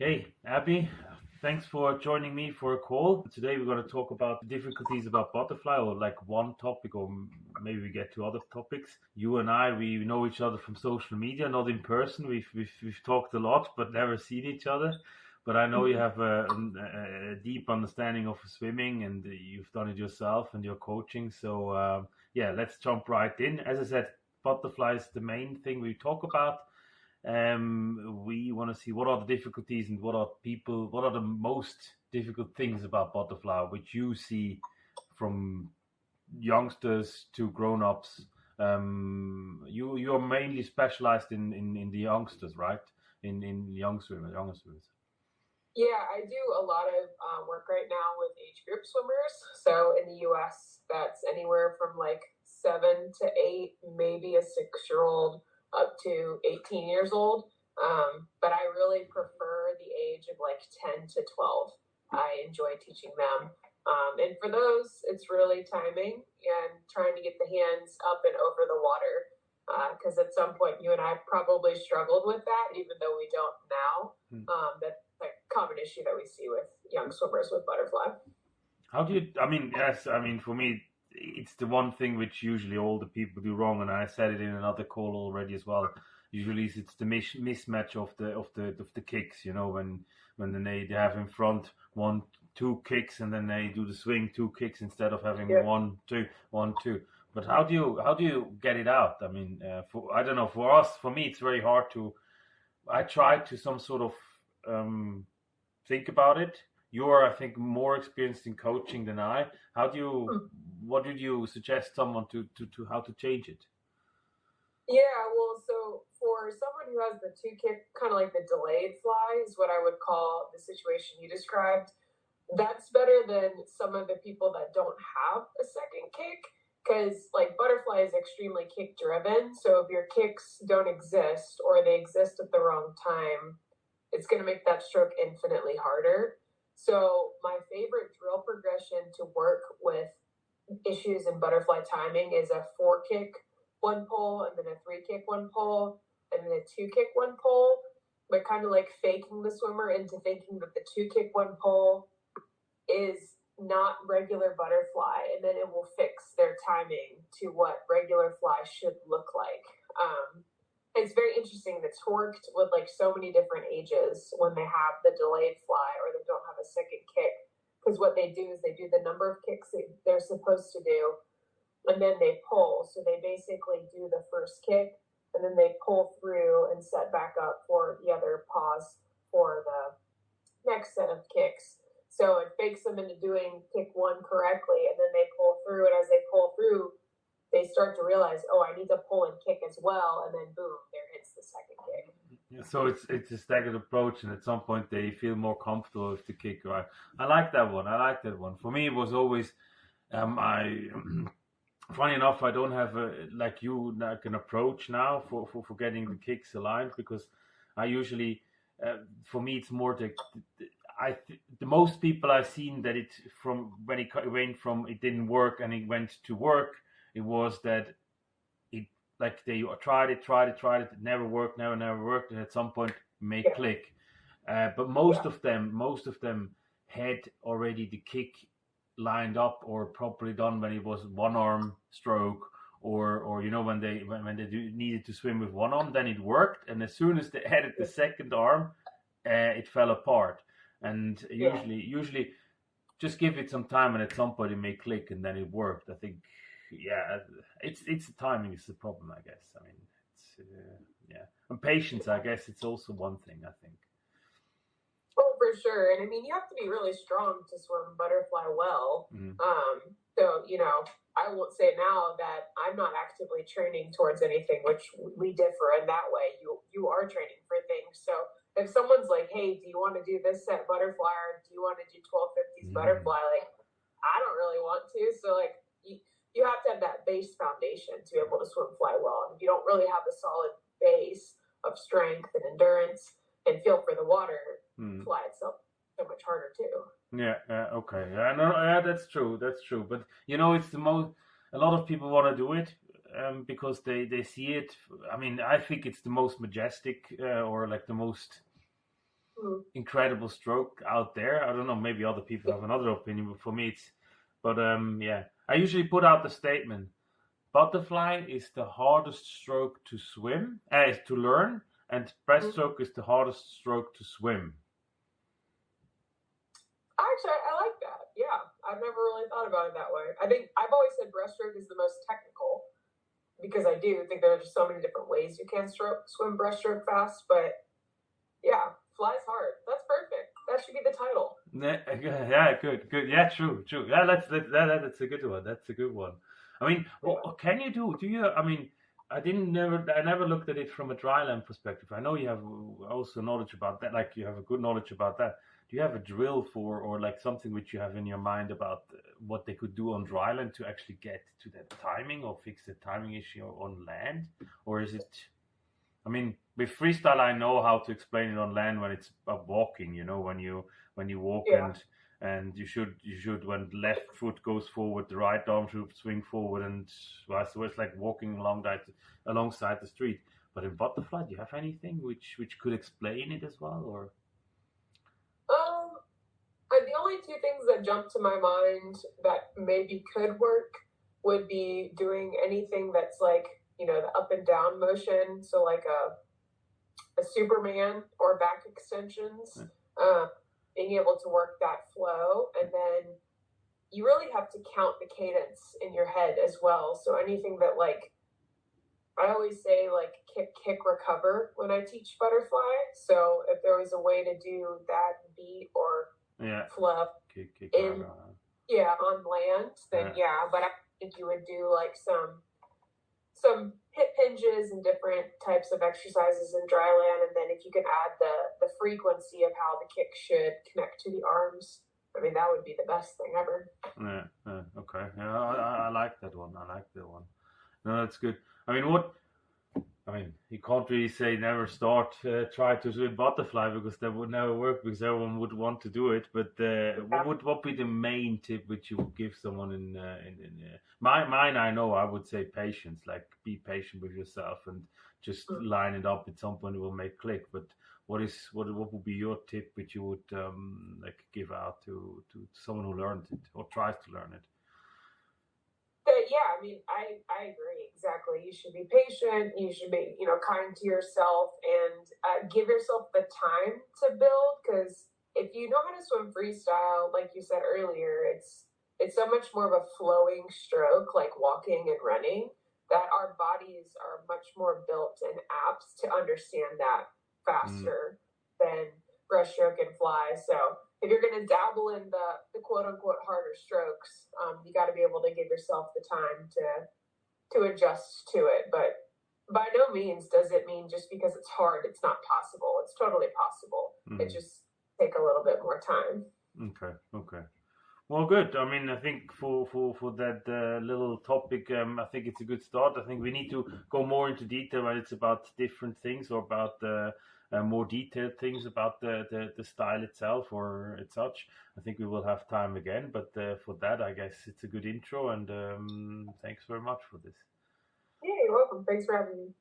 Hey, Abby, thanks for joining me for a call. Today we're going to talk about the difficulties about butterfly, or like one topic, or maybe we get to other topics. You and I, we know each other from social media, not in person. We've talked a lot, but never seen each other. But I know you have a deep understanding of swimming, and you've done it yourself, and you're coaching. So yeah, let's jump right in. As I said, butterfly is the main thing we talk about. We want to see what are the difficulties and what are the most difficult things about butterfly, which you see from youngsters to grown-ups. You're mainly specialized in the youngsters, right? In younger swimmers. Yeah, I do a lot of work right now with age group swimmers. So in the US, that's anywhere from like 7 to 8, maybe a 6-year-old up to 18 years old. But I really prefer the age of like 10 to 12. I enjoy teaching them. And for those, it's really timing and trying to get the hands up and over the water. Because at some point, you and I probably struggled with that, even though we don't now. That's like a common issue that we see with young swimmers with butterfly. How do you? I mean, yes. I mean, for me, it's the one thing which usually all the people do wrong, and I said it in another call already as well. Usually, it's the mismatch of the kicks. You know, when they have in front one two kicks, and then they do the swing two kicks instead of having Yeah. one two one two. But how do you get it out? I mean, for I don't know. For us, for me, it's very hard to. I try to some sort of think about it. You're, I think, more experienced in coaching than I. How do you? What did you suggest someone to how to change it? Yeah, well, so for someone who has the two kick, kind of like the delayed fly, is what I would call the situation you described. That's better than some of the people that don't have a second kick, because like butterfly is extremely kick driven. So if your kicks don't exist or they exist at the wrong time, it's going to make that stroke infinitely harder. So my favorite drill progression to work with issues in butterfly timing is a 4 kick one pull, and then a 3 kick one pull, and then a 2 kick one pull, but kind of like faking the swimmer into thinking that the 2 kick one pull is not regular butterfly, and then it will fix their timing to what regular fly should look like. It's very interesting. That's worked with like so many different ages when they have the delayed fly or they don't have a second kick, because what they do is they do the number of kicks they're supposed to do, and then they pull. So they basically do the first kick, and then they pull through and set back up for the other pause for the next set of kicks. So it fakes them into doing kick one correctly, and then they pull through. And as they pull through, they start to realize, oh, I need to pull and kick as well. And then boom, there hits the second kick. Yeah, so it's a staggered approach, and at some point they feel more comfortable with the kick. Right? I like that one. I like that one. For me, it was always I. Funny enough, I don't have like you like an approach now for getting the kicks aligned, because I usually for me it's more the most people I've seen that it from when it went from it didn't work and it went to work, it was that it like they tried it, never worked, never worked, and at some point may Yeah. click. But Yeah. most of them had already the kick lined up or properly done when it was one arm stroke, or you know when they needed to swim with one arm, then it worked, and as soon as they added the second arm, it fell apart. And Yeah. usually just give it some time, and at some point it may click, and then it worked. I think, yeah, it's the timing is the problem, I guess. I mean, it's yeah, and patience. I guess it's also one thing. I think. Oh, for sure. And I mean, you have to be really strong to swim butterfly well. Mm. So, I won't say now that I'm not actively training towards anything, which we differ in that way. You are training for things. So if someone's like, hey, do you want to do this set butterfly, or do you want to do 1250s Mm. butterfly? Like, I don't really want to. So like you have to have that base foundation to be able to swim fly well. And if you don't really have a solid base of strength and endurance and feel for the water, Mm. fly itself so much harder too. Yeah, okay. Yeah, no, yeah, that's true. That's true. But it's the most. A lot of people want to do it because they see it. I mean, I think it's the most majestic or like the most incredible stroke out there. I don't know, maybe other people have another opinion, but for me yeah. I usually put out the statement: butterfly is the hardest stroke to swim, to learn, and breaststroke is the hardest stroke to swim. Actually, I like that. Yeah, I've never really thought about it that way. I think I've always said breaststroke is the most technical because I do think there are just so many different ways you can swim breaststroke fast. But yeah, fly's hard. That's perfect. That should be the title. Yeah, good. Yeah, true. Yeah, that's a good one. That's a good one. I mean, what can you do? Do you? I mean, I never looked at it from a dryland perspective. I know you have also knowledge about that. Like you have a good knowledge about that. Do you have a drill for, or like something which you have in your mind about what they could do on dryland to actually get to that timing or fix the timing issue on land? Or is it? I mean, with freestyle, I know how to explain it on land when it's walking. You know, when you walk and you should when the left foot goes forward, the right arm should swing forward, and so it's like walking alongside the street. But in butterfly, do you have anything which could explain it as well, or? The only two things that jump to my mind that maybe could work would be doing anything that's like, you know, the up and down motion. So like a Superman or back extensions, being able to work that flow. And then you really have to count the cadence in your head as well. So anything that like, I always say like kick, recover when I teach butterfly. So if there was a way to do that beat or flow kick in, on land, then but I think you would do like some hip hinges and different types of exercises in dry land, and then if you can add the frequency of how the kick should connect to the arms, I mean that would be the best thing ever. Okay. Yeah, I like that one. No, that's good. I mean, you can't really say never try to swim butterfly because that would never work because everyone would want to do it. But what would be the main tip which you would give someone in mine? I know I would say patience. Like be patient with yourself and just line it up. At some point it will make click. But what would be your tip which you would like give out to someone who learns it or tries to learn it? Yeah, I mean, I agree exactly. You should be patient. You should be, kind to yourself and give yourself the time to build. Because if you know how to swim freestyle, like you said earlier, it's so much more of a flowing stroke, like walking and running, that our bodies are much more built and apt to understand that faster than breaststroke and fly. So if you're going to dabble in the quote unquote harder strokes, you got to be able to give yourself the time to adjust to it. But by no means does it mean just because it's hard, it's not possible. It's totally possible. It just take a little bit more time. Okay. Well, good. I mean, I think for that little topic, I think it's a good start. I think we need to go more into detail when it's about different things or about more detailed things about the style itself or as such. I think we will have time again, but for that, I guess it's a good intro, and thanks very much for this. Yeah, you're welcome. Thanks for having me.